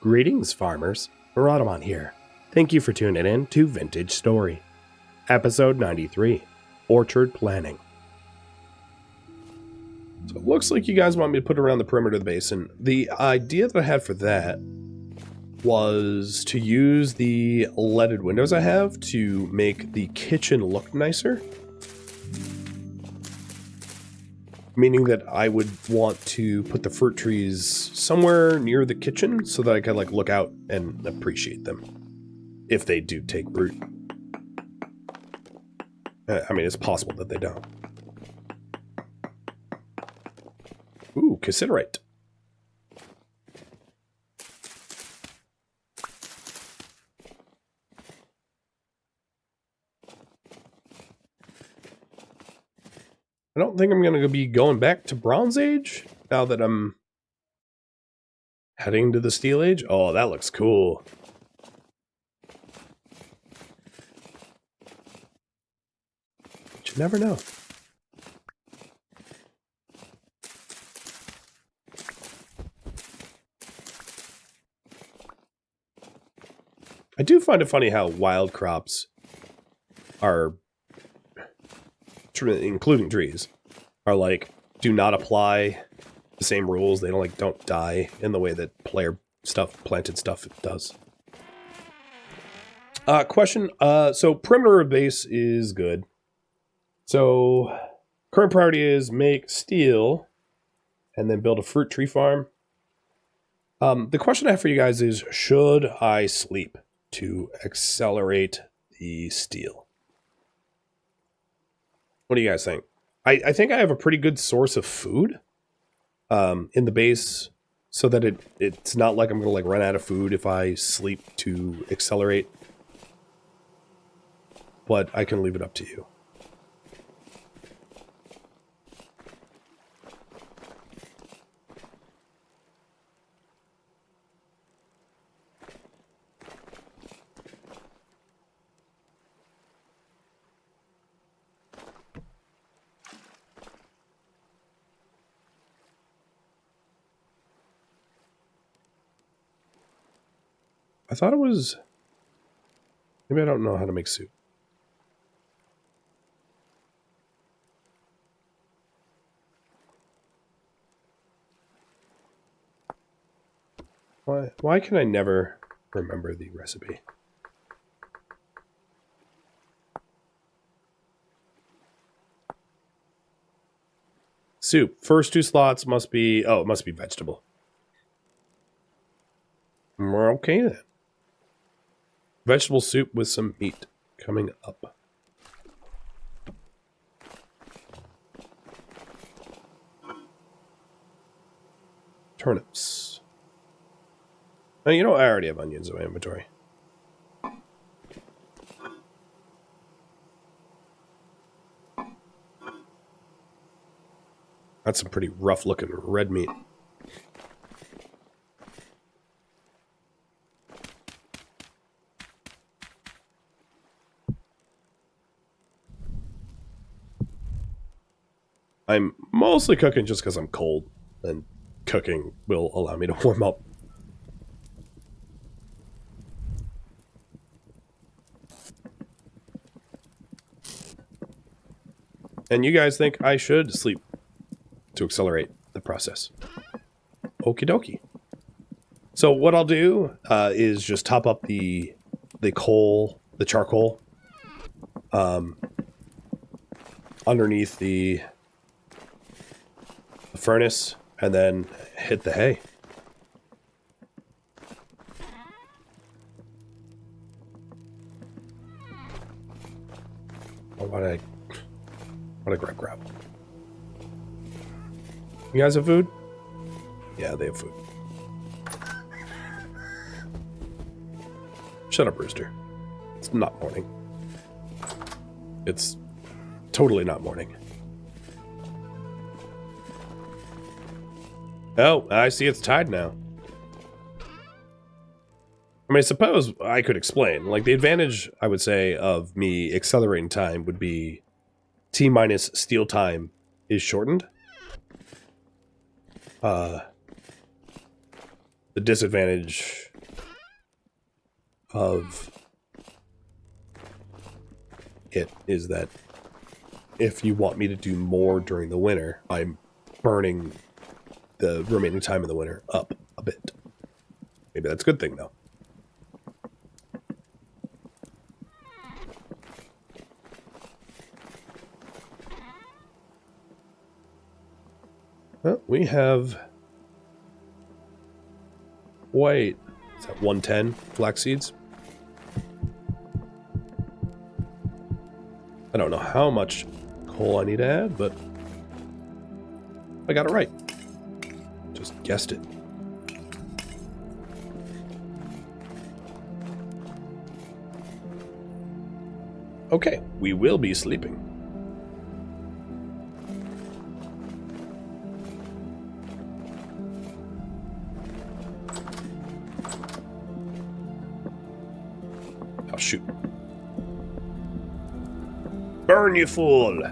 Greetings, farmers. Rhadamant here. Thank you for tuning in to Vintage Story. Episode 93, Orchard Planning. So it looks like you guys want me to put around the perimeter of the basin. The idea that I had for that was to use the leaded windows I have to make the kitchen look nicer. Meaning that I would want to put the fruit trees somewhere near the kitchen so that I can look out and appreciate them if they do take root. I mean, it's possible that they don't. Ooh, cassiterite. I don't think I'm going to be going back to Bronze Age now that I'm heading to the Steel Age. Oh, that looks cool. But you never know. I do find it funny how wild crops are, including trees, are do not apply the same rules. They don't die in the way that planted stuff does. Question. So perimeter of base is good. So current priority is make steel and then build a fruit tree farm. The question I have for you guys is, should I sleep to accelerate the steel? What do you guys think? I think I have a pretty good source of food in the base so that it's not like I'm going to run out of food if I sleep to accelerate. But I can leave it up to you. I thought it was... Maybe I don't know how to make soup. Why can I never remember the recipe? Soup. First two slots must be... Oh, it must be vegetable. Okay then. Vegetable soup with some meat coming up. Turnips. Oh, you know, I already have onions in my inventory. That's some pretty rough looking red meat. I'm mostly cooking just because I'm cold, and cooking will allow me to warm up. And you guys think I should sleep to accelerate the process. Okie dokie. So what I'll do is just top up the charcoal, underneath the furnace, and then hit the hay. Oh, why did I grab gravel? You guys have food? Yeah, they have food. Shut up, Rooster. It's not morning. It's totally not morning. Oh, I see it's tied now. I mean, I suppose I could explain. The advantage, I would say, of me accelerating time would be T minus steel time is shortened. The disadvantage of it is that if you want me to do more during the winter, I'm burning the remaining time in the winter up a bit. Maybe that's a good thing, though. Well, we have... Wait, is that 110 flax seeds? I don't know how much coal I need to add, but I got it right. Just guessed it. Okay, we will be sleeping. Oh, shoot. Burn, you fool!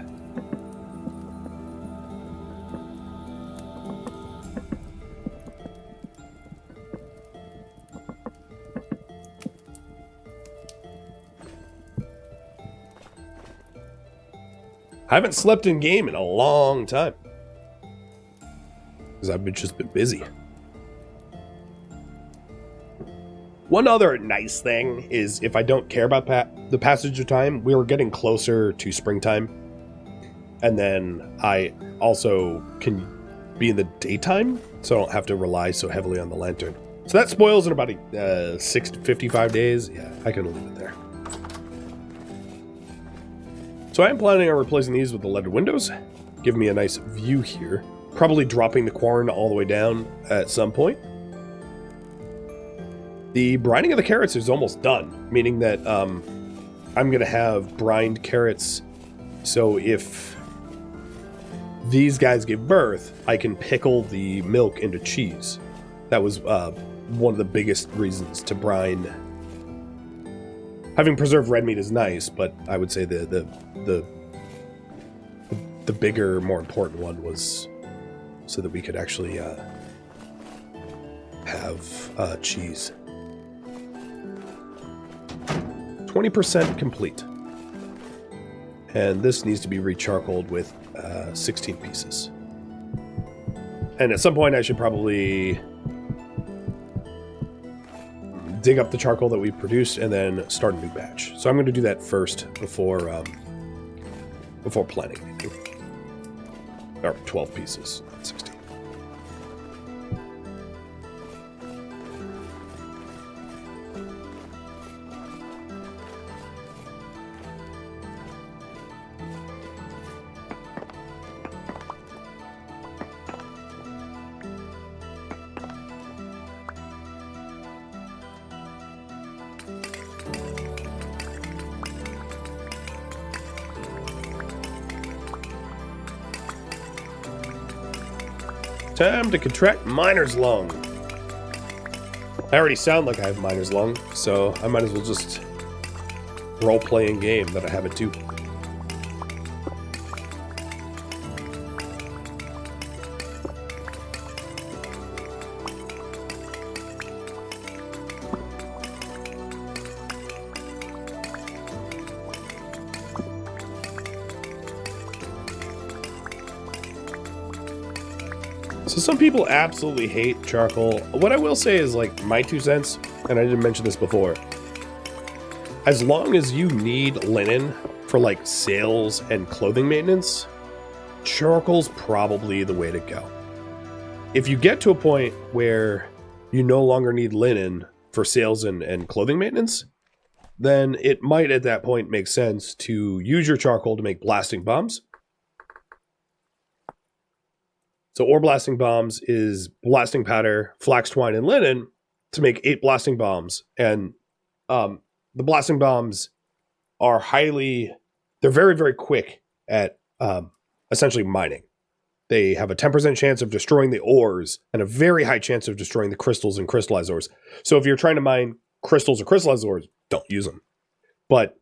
I haven't slept in game in a long time. Because I've just been busy. One other nice thing is if I don't care about the passage of time, we were getting closer to springtime. And then I also can be in the daytime, so I don't have to rely so heavily on the lantern. So that spoils in about 6 to 55 days. Yeah, I can leave it there. So I am planning on replacing these with the leaded windows. Give me a nice view here. Probably dropping the corn all the way down at some point. The brining of the carrots is almost done, meaning that I'm going to have brined carrots. So if these guys give birth, I can pickle the milk into cheese. That was one of the biggest reasons to brine. Having preserved red meat is nice, but I would say the bigger, more important one was so that we could actually have cheese. 20% complete. And this needs to be recharcoaled with 16 pieces. And at some point I should probably dig up the charcoal that we produced and then start a new batch. So I'm going to do that first before planning. Or 12 pieces, not 16. Time to contract miner's lung. I already sound like I have miner's lung, so I might as well just role-play in game that I have it too. So some people absolutely hate charcoal. What I will say is, like, my 2 cents, and I didn't mention this before, as long as you need linen for, like, sails and clothing maintenance, charcoal's probably the way to go. If you get to a point where you no longer need linen for sails and clothing maintenance, then it might at that point make sense to use your charcoal to make blasting bombs. So ore blasting bombs is blasting powder, flax twine, and linen to make 8 blasting bombs. And the blasting bombs are they're very, very quick at essentially mining. They have a 10% chance of destroying the ores and a very high chance of destroying the crystals and crystallized ores. So if you're trying to mine crystals or crystallized ores, don't use them. But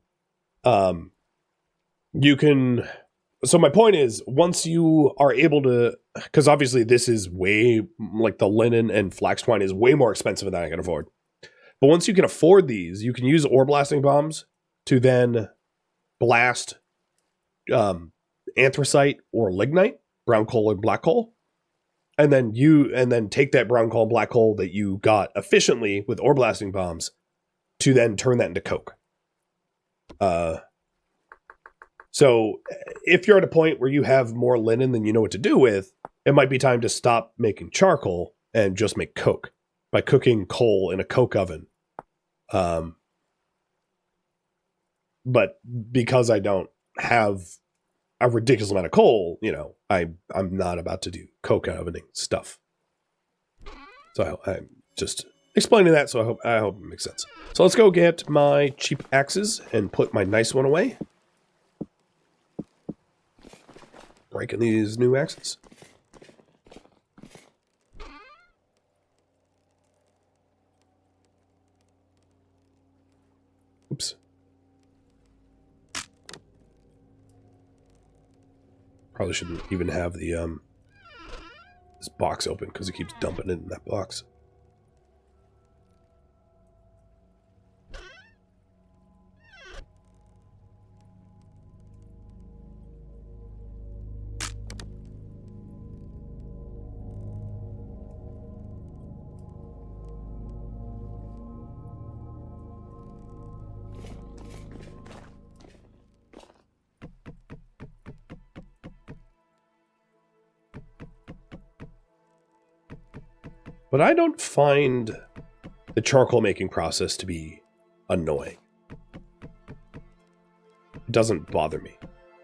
you can... So my point is, once you are able to, because obviously this is way, like the linen and flax twine is way more expensive than I can afford. But once you can afford these, you can use ore blasting bombs to then blast anthracite or lignite, brown coal and black coal. And then take that brown coal and black coal that you got efficiently with ore blasting bombs to then turn that into coke. So if you're at a point where you have more linen than you know what to do with, it might be time to stop making charcoal and just make coke by cooking coal in a coke oven. But because I don't have a ridiculous amount of coal, you know, I'm not about to do coke ovening stuff. So I'm just explaining that, so I hope it makes sense. So let's go get my cheap axes and put my nice one away. Breaking these new axes. Oops. Probably shouldn't even have the this box open because it keeps dumping it in that box. But I don't find the charcoal making process to be annoying. It doesn't bother me.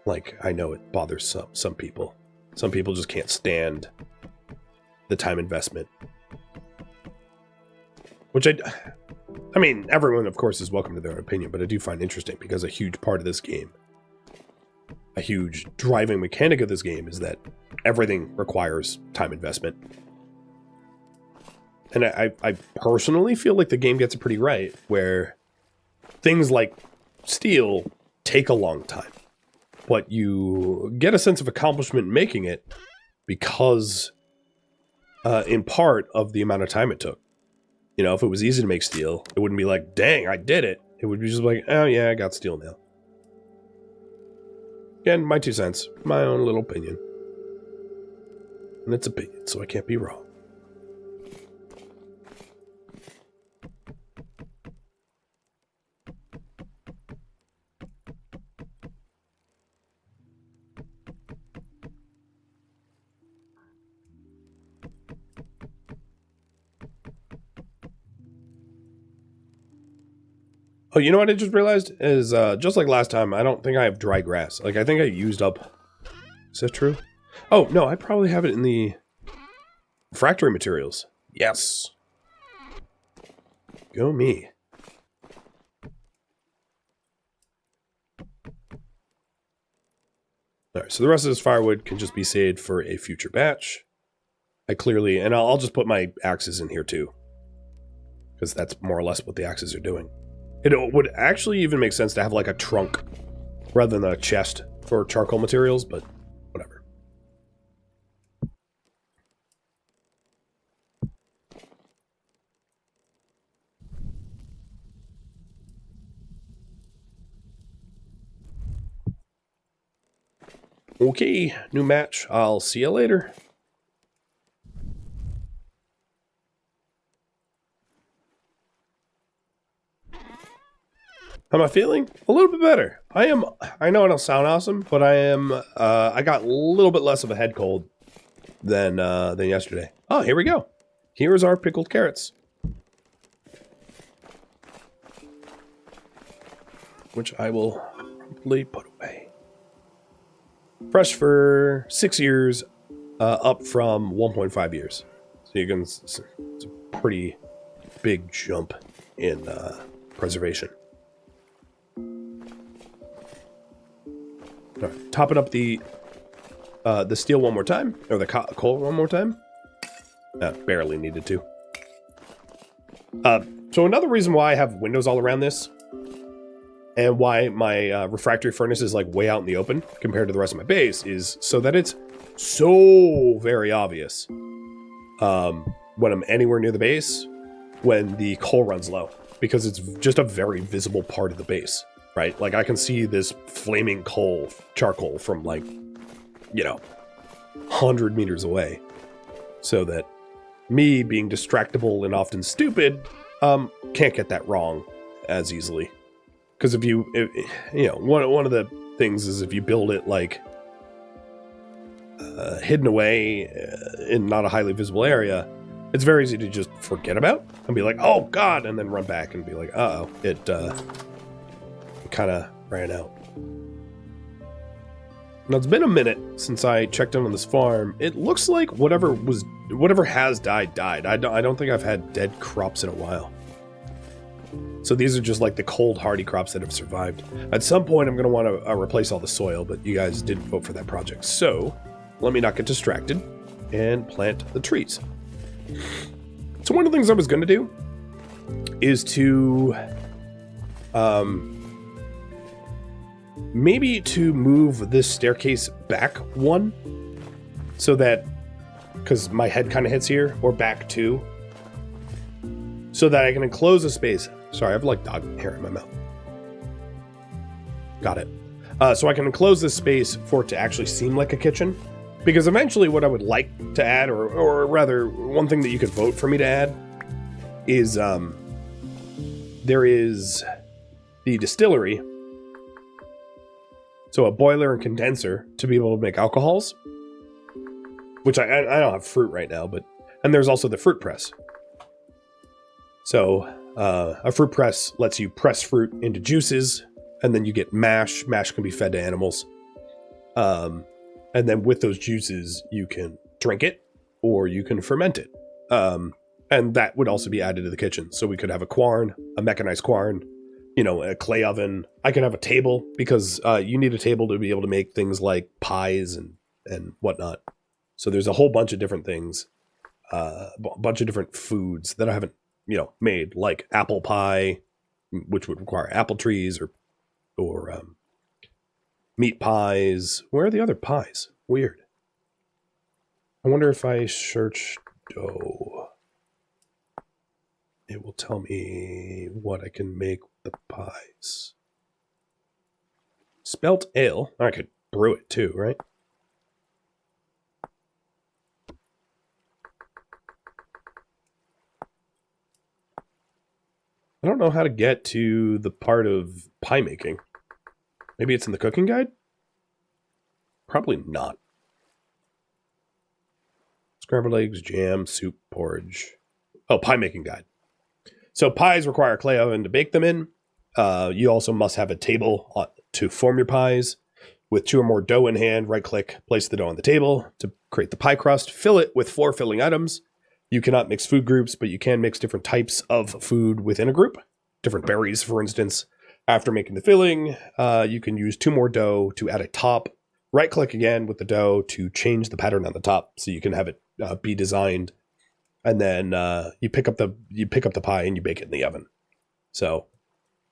Like, I know it bothers some people. Some people just can't stand the time investment. Which I mean, everyone, of course, is welcome to their own opinion, but I do find interesting because a huge part of this game, a huge driving mechanic of this game is that everything requires time investment. And I personally feel like the game gets it pretty right, where things like steel take a long time, but you get a sense of accomplishment making it because, in part, of the amount of time it took. You know, if it was easy to make steel, it wouldn't be like, dang, I did it. It would be just like, oh yeah, I got steel now. Again, my 2 cents, my own little opinion. And it's opinion, so I can't be wrong. Oh, you know what I just realized is, just like last time, I don't think I have dry grass. Like, I think I used up... Is that true? Oh, no, I probably have it in the refractory materials. Yes. Go me. Alright, so the rest of this firewood can just be saved for a future batch. I clearly... And I'll just put my axes in here, too. Because that's more or less what the axes are doing. It would actually even make sense to have like a trunk rather than a chest for charcoal materials, but whatever. Okay, new match. I'll see you later. How am I feeling? A little bit better. I know I don't sound awesome, but I got a little bit less of a head cold than yesterday. Oh, here we go. Here's our pickled carrots. Which I will promptly put away. Fresh for 6 years, up from 1.5 years. So you can, it's a pretty big jump in preservation. All right, topping up the steel one more time, or the coal one more time. Barely needed to. So another reason why I have windows all around this, and why my refractory furnace is like way out in the open compared to the rest of my base, is so that it's so very obvious when I'm anywhere near the base when the coal runs low. because it's just a very visible part of the base, right? Like I can see this flaming charcoal from like, 100 meters away. So that me being distractible and often stupid, can't get that wrong as easily. Because one of the things is if you build it like hidden away in not a highly visible area, it's very easy to just forget about and be like, oh god, and then run back and be like, uh-oh, it kind of ran out. Now it's been a minute since I checked in on this farm. It looks like whatever has died. I don't think I've had dead crops in a while. So these are just like the cold hardy crops that have survived. At some point I'm going to want to replace all the soil, but you guys didn't vote for that project. So let me not get distracted and plant the trees. So one of the things I was going to do is to maybe to move this staircase back one, so that, because my head kind of hits here, or back two, so that I can enclose a space. Sorry, I have like dog hair in my mouth. Got it. So I can enclose this space for it to actually seem like a kitchen. Because eventually what I would like to add, or rather, one thing that you could vote for me to add, is there is the distillery. So a boiler and condenser to be able to make alcohols. Which I don't have fruit right now, and there's also the fruit press. So a fruit press lets you press fruit into juices, and then you get mash. Mash can be fed to animals. And then with those juices, you can drink it, or you can ferment it. And that would also be added to the kitchen. So we could have a quarn, a mechanized quarn, a clay oven. I could have a table, because you need a table to be able to make things like pies and whatnot. So there's a whole bunch of different things, a bunch of different foods that I haven't, made, like apple pie, which would require apple trees, or meat pies. Where are the other pies? Weird. I wonder if I search dough, it will tell me what I can make with the pies. Spelt ale. I could brew it too, right? I don't know how to get to the part of pie making. Maybe it's in the cooking guide? Probably not. Scrambled eggs, jam, soup, porridge. Oh, pie making guide. So pies require a clay oven to bake them in. You also must have a table to form your pies. With 2 or more dough in hand, right-click, place the dough on the table to create the pie crust. Fill it with floor filling items. You cannot mix food groups, but you can mix different types of food within a group. Different berries, for instance. After making the filling, you can use 2 more dough to add a top. Right-click again with the dough to change the pattern on the top, so you can have it be designed. And then you pick up the pie and you bake it in the oven. So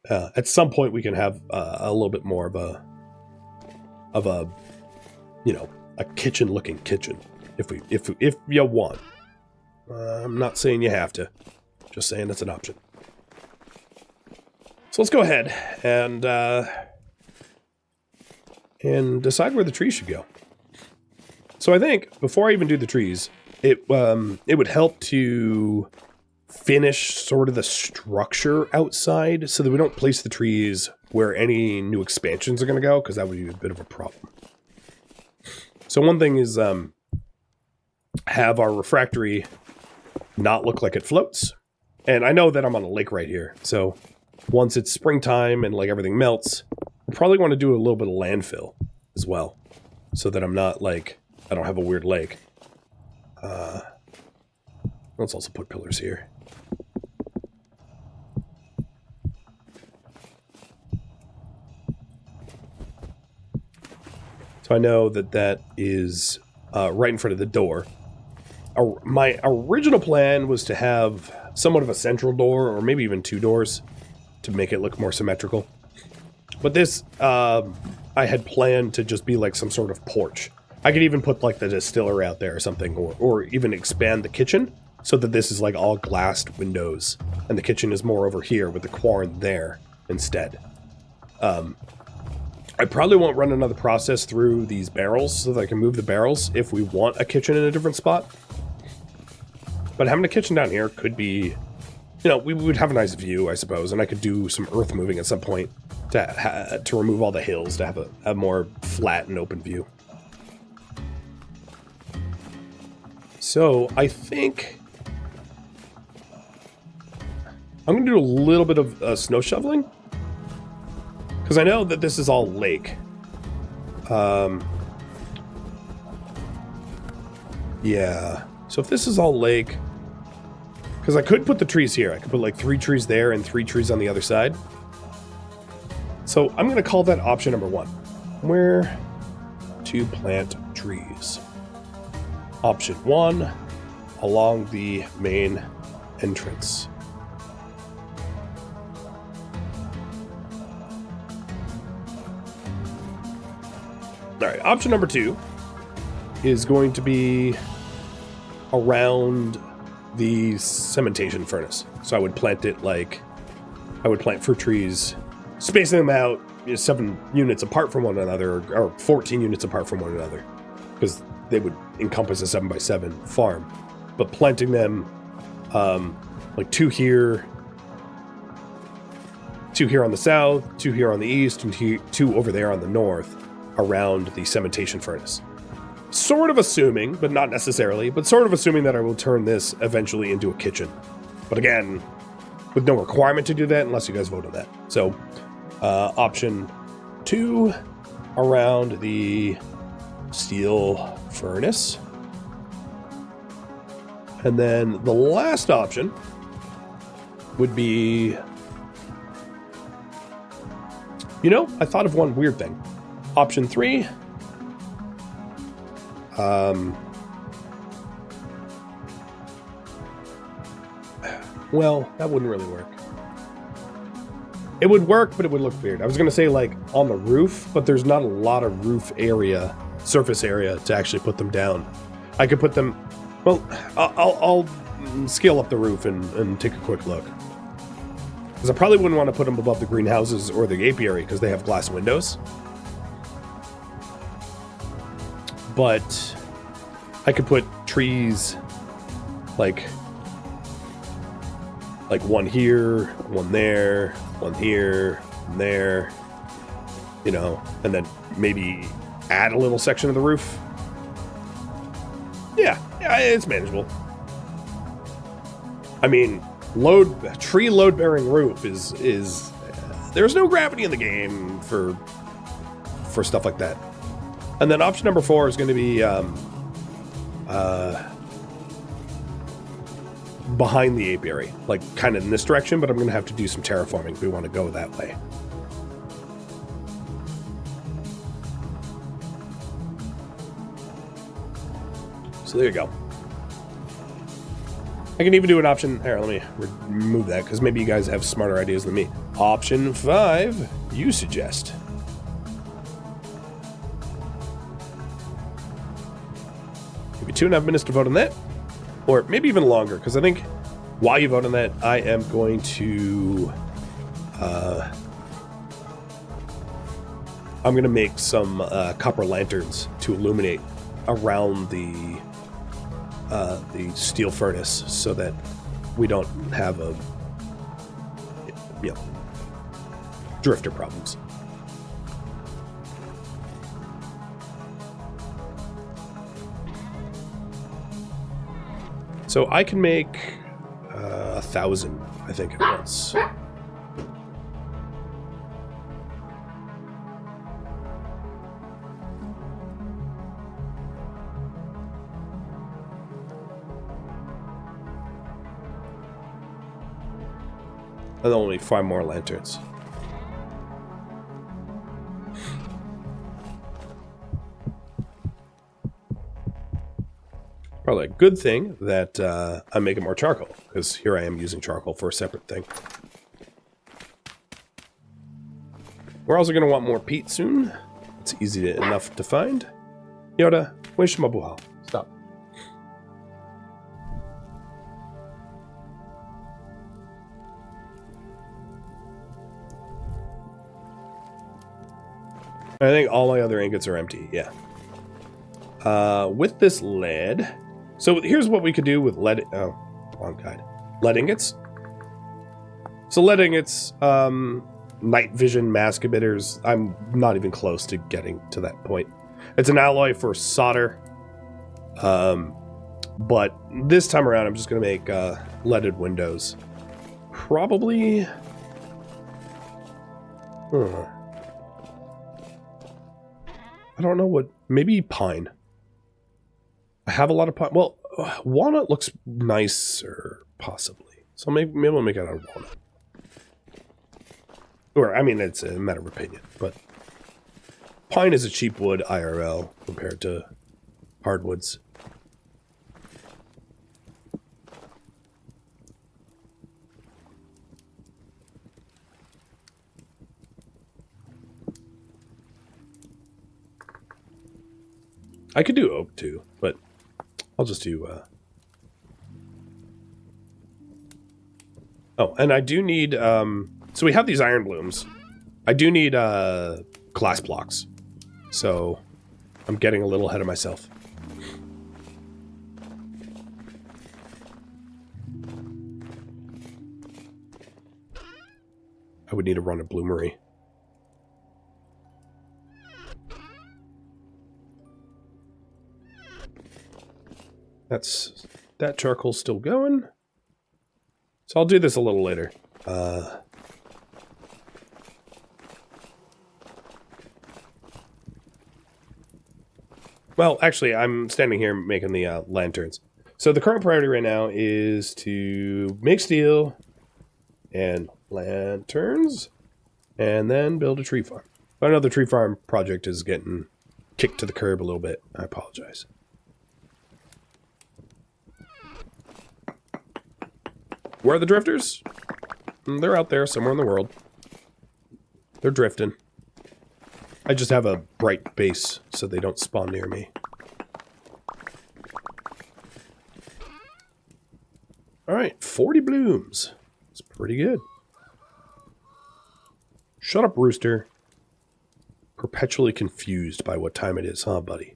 at some point we can have a little bit more of a a kitchen-looking kitchen if you want. I'm not saying you have to, just saying it's an option. So let's go ahead and decide where the trees should go. So I think before I even do the trees, it would help to finish sort of the structure outside so that we don't place the trees where any new expansions are going to go, because that would be a bit of a problem. So one thing is have our refractory not look like it floats. And I know that I'm on a lake right here, so once it's springtime and like everything melts, I probably want to do a little bit of landfill as well, so that I'm not like, I don't have a weird lake. Let's also put pillars here. So I know that that is right in front of the door. My original plan was to have somewhat of a central door, or maybe even 2 doors, to make it look more symmetrical. But this, I had planned to just be like some sort of porch. I could even put like the distiller out there or something, or even expand the kitchen so that this is like all glassed windows, and the kitchen is more over here with the quarren there instead. I probably won't run another process through these barrels so that I can move the barrels if we want a kitchen in a different spot. But having a kitchen down here could be, you know, we would have a nice view, I suppose, and I could do some earth moving at some point to remove all the hills to have a more flat and open view. So I think I'm going to do a little bit of snow shoveling, because I know that this is all lake. Yeah. So if this is all lake, because I could put the trees here. I could put like 3 trees there and 3 trees on the other side. So I'm going to call that option number 1. Where to plant trees. Option 1, along the main entrance. All right, option number 2 is going to be around the cementation furnace. So I would plant it like, I would plant fruit trees, spacing them out 7 units apart from one another, or 14 units apart from one another, because they would encompass a 7x7 farm. But planting them like 2 here on the south, 2 here on the east, and 2 over there on the north, around the cementation furnace. Sort of assuming, but not necessarily, but sort of assuming that I will turn this eventually into a kitchen. But again, with no requirement to do that unless you guys vote on that. So, option 2, around the steel furnace. And then the last option would be, you know, I thought of one weird thing. Option 3, well, that wouldn't really work. It would work, but it would look weird. I was going to say like on the roof, but there's not a lot of roof area, surface area to actually put them down. I could put them, well, I'll scale up the roof and take a quick look. Because I probably wouldn't want to put them above the greenhouses or the apiary because they have glass windows. But I could put trees like one here, one there, one here, one there, you know, and then maybe add a little section of the roof. Yeah, it's manageable. I mean, tree load-bearing roof is there's no gravity in the game for stuff like that. And then option number 4 is going to be behind the apiary, like kind of in this direction, but I'm going to have to do some terraforming if we want to go that way. So there you go. I can even do an option. Here, let me remove that because maybe you guys have smarter ideas than me. Option 5, you suggest. Maybe 2.5 minutes to vote on that, or maybe even longer, because I think while you vote on that, I am going to I'm going to make some copper lanterns to illuminate around the steel furnace so that we don't have drifter problems. So I can make 1,000, I think, at once. And then only 5 more lanterns. Probably a good thing that I'm making more charcoal, because here I am using charcoal for a separate thing. We're also going to want more peat soon. It's easy enough to find. Yoda, where's my buhal? Stop. I think all my other ingots are empty, yeah. With this lead... So here's what we could do with lead... Oh, wrong guide. Lead ingots. So lead ingots, night vision mask emitters. I'm not even close to getting to that point. It's an alloy for solder. But this time around, I'm just going to make leaded windows. Probably... I don't know what... Maybe pine. I have a lot of pine. Well, walnut looks nicer, possibly. So maybe we'll make it out of walnut. Or, I mean, it's a matter of opinion. But pine is a cheap wood IRL compared to hardwoods. I could do oak too, but I'll just do... Oh, and I do need... So we have these iron blooms. I do need glass blocks. So I'm getting a little ahead of myself. I would need to run a bloomery. That charcoal's still going. So I'll do this a little later. Well, actually, I'm standing here making the lanterns. So the current priority right now is to make steel and lanterns, and then build a tree farm. But I know the tree farm project is getting kicked to the curb a little bit. I apologize. Where are the drifters? They're out there somewhere in the world. They're drifting. I just have a bright base so they don't spawn near me. Alright, 40 blooms. It's pretty good. Shut up, rooster. Perpetually confused by what time it is, huh, buddy?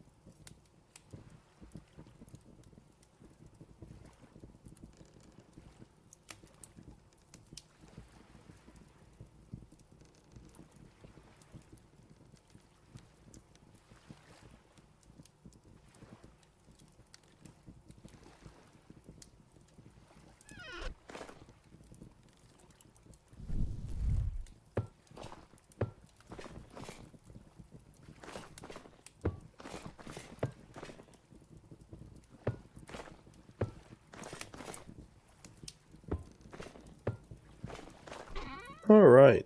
Alright.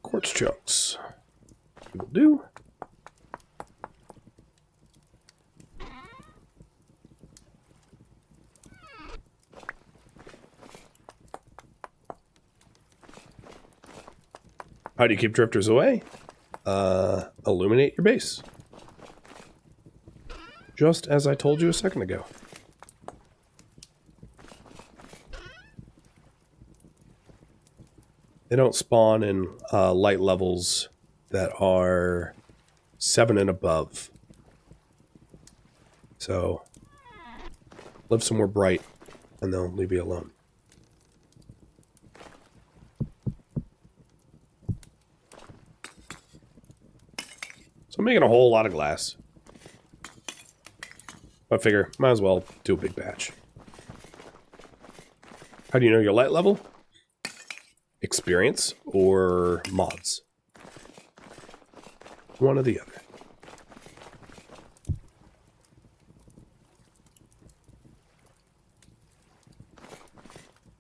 Quartz chunks. Will do. How do you keep drifters away? Illuminate your base. Just as I told you a second ago. They don't spawn in light levels that are 7 and above. So, live somewhere bright, and they'll leave you alone. So I'm making a whole lot of glass. I figure, might as well do a big batch. How do you know your light level? Experience or mods? One or the other.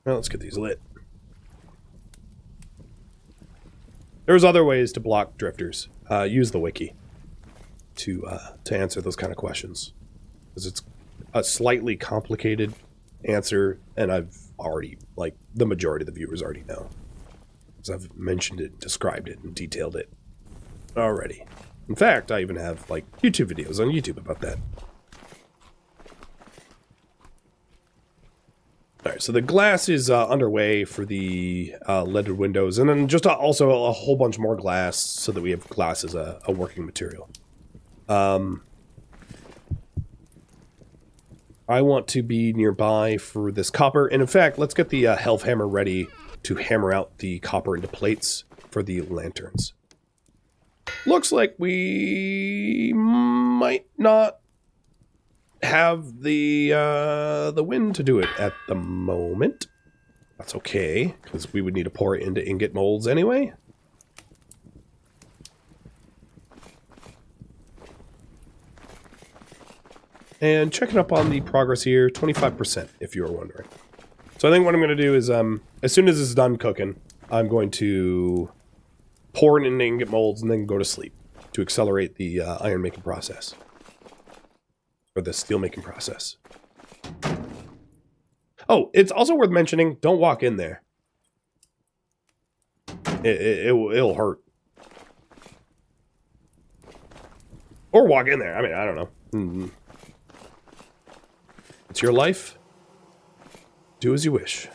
Well, let's get these lit. There's other ways to block drifters. Use the wiki to answer those kind of questions, because it's a slightly complicated answer, and I've already, like, the majority of the viewers already know. Because I've mentioned it, described it, and detailed it already. In fact, I even have, like, YouTube videos on YouTube about that. All right, so the glass is underway for the leaded windows, and then just also a whole bunch more glass so that we have glass as a working material. I want to be nearby for this copper, and in fact, let's get the Helve hammer ready to hammer out the copper into plates for the lanterns. Looks like we might not have the wind to do it at the moment. That's okay, because we would need to pour it into ingot molds anyway. And checking up on the progress here, 25%, if you were wondering. So I think what I'm going to do is, as soon as this is done cooking, I'm going to pour it into ingot molds and then go to sleep to accelerate the iron making process. Or the steel making process. Oh, it's also worth mentioning, don't walk in there. It'll hurt. Or walk in there. I mean, I don't know. Mm-hmm. It's your life. Do as you wish.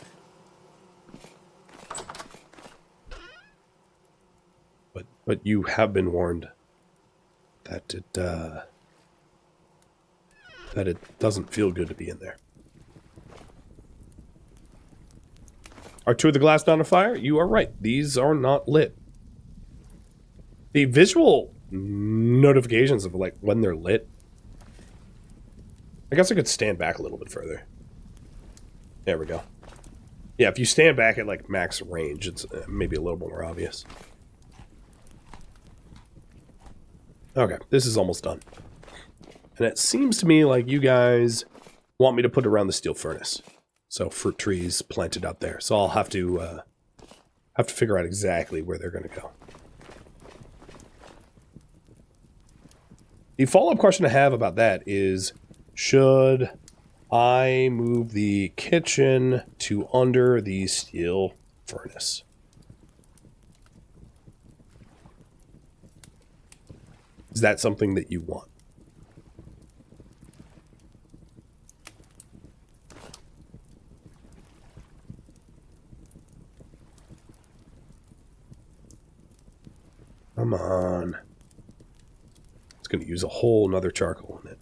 But you have been warned that it doesn't feel good to be in there. Are two of the glass not on fire? You are right. These are not lit. The visual notifications of like when they're lit. I guess I could stand back a little bit further. There we go. Yeah, if you stand back at like max range, it's maybe a little more obvious. Okay, this is almost done. And it seems to me like you guys want me to put it around the steel furnace. So fruit trees planted out there. So I'll have to figure out exactly where they're going to go. The follow-up question I have about that is, should I move the kitchen to under the steel furnace? Is that something that you want? Come on. It's going to use a whole nother charcoal in it.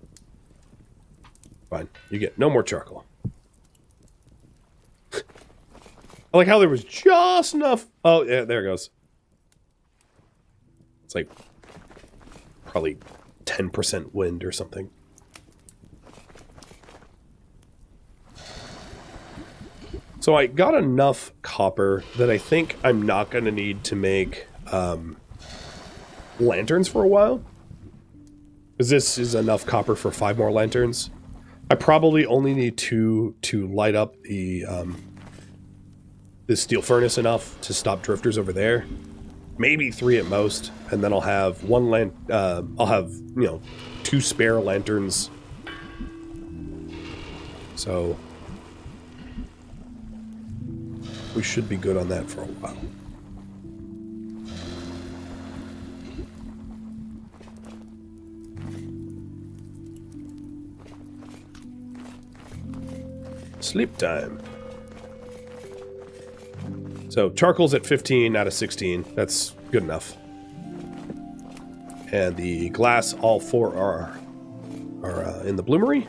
Fine. You get no more charcoal. I like how there was just enough. Oh, yeah, there it goes. It's like probably 10% wind or something. So I got enough copper that I think I'm not going to need to make lanterns for a while. Because this is enough copper for 5 more lanterns. I probably only need 2 to light up the steel furnace enough to stop drifters over there. Maybe 3 at most, and then I'll have I'll have 2 spare lanterns. So we should be good on that for a while. Sleep time. So charcoal's at 15 out of 16. That's good enough. And the glass, all 4 are in the bloomery.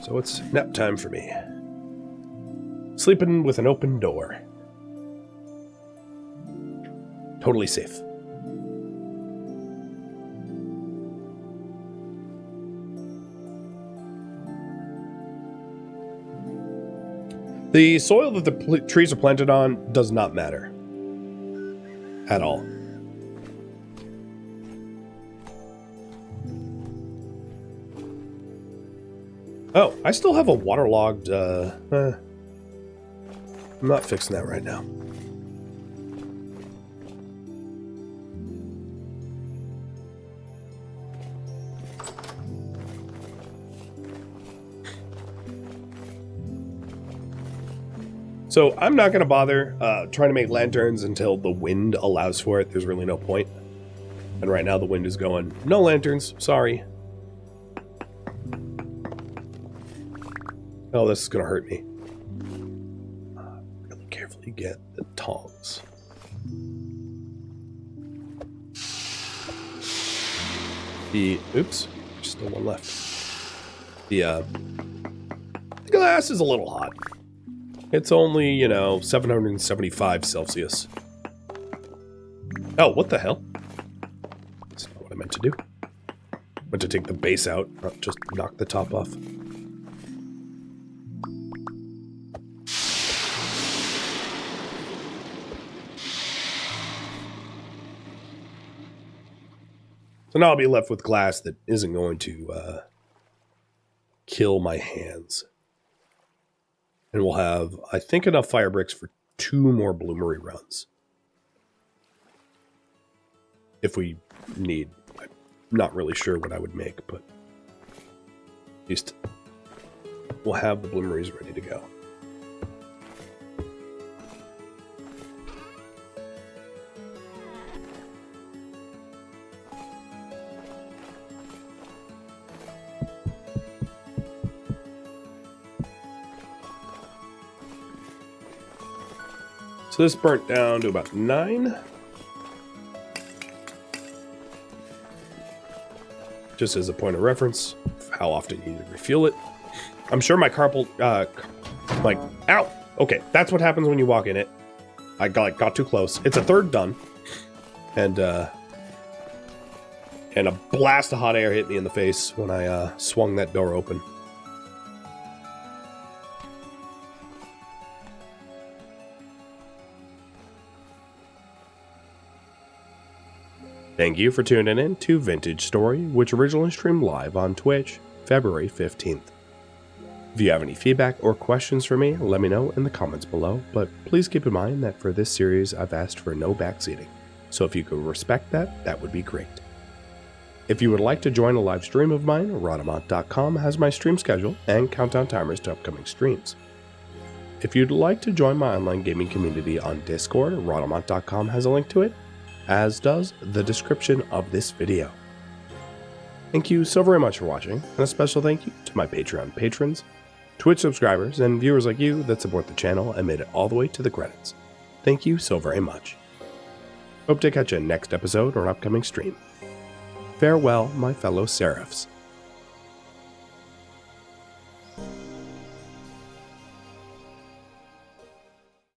So it's nap time for me. Sleeping with an open door. Totally safe. The soil that the trees are planted on does not matter. At all. Oh, I still have a waterlogged, I'm not fixing that right now. So I'm not going to bother trying to make lanterns until the wind allows for it. There's really no point. And right now the wind is going, no lanterns, sorry. Oh, this is going to hurt me. Really carefully get the tongs. Oops, there's still one left. The glass is a little hot. It's only, 775 Celsius. Oh, what the hell? That's not what I meant to do. I meant to take the base out, not just knock the top off. So now I'll be left with glass that isn't going to kill my hands. And we'll have, I think, enough fire bricks for 2 more bloomery runs. If we need. I'm not really sure what I would make, but at least we'll have the bloomeries ready to go. So this burnt down to about 9. Just as a point of reference, how often you need to refuel it. I'm sure my carpal, ow! Okay, that's what happens when you walk in it. I got too close. It's a third done. And a blast of hot air hit me in the face when I swung that door open. Thank you for tuning in to Vintage Story, which originally streamed live on Twitch, February 15th. If you have any feedback or questions for me, let me know in the comments below, but please keep in mind that for this series I've asked for no backseating, so if you could respect that, that would be great. If you would like to join a live stream of mine, Rhadamant.com has my stream schedule and countdown timers to upcoming streams. If you'd like to join my online gaming community on Discord, Rhadamant.com has a link to it, as does the description of this video. Thank you so very much for watching, and a special thank you to my Patreon patrons, Twitch subscribers, and viewers like you that support the channel and made it all the way to the credits. Thank you so very much. Hope to catch you next episode or an upcoming stream. Farewell, my fellow Seraphs.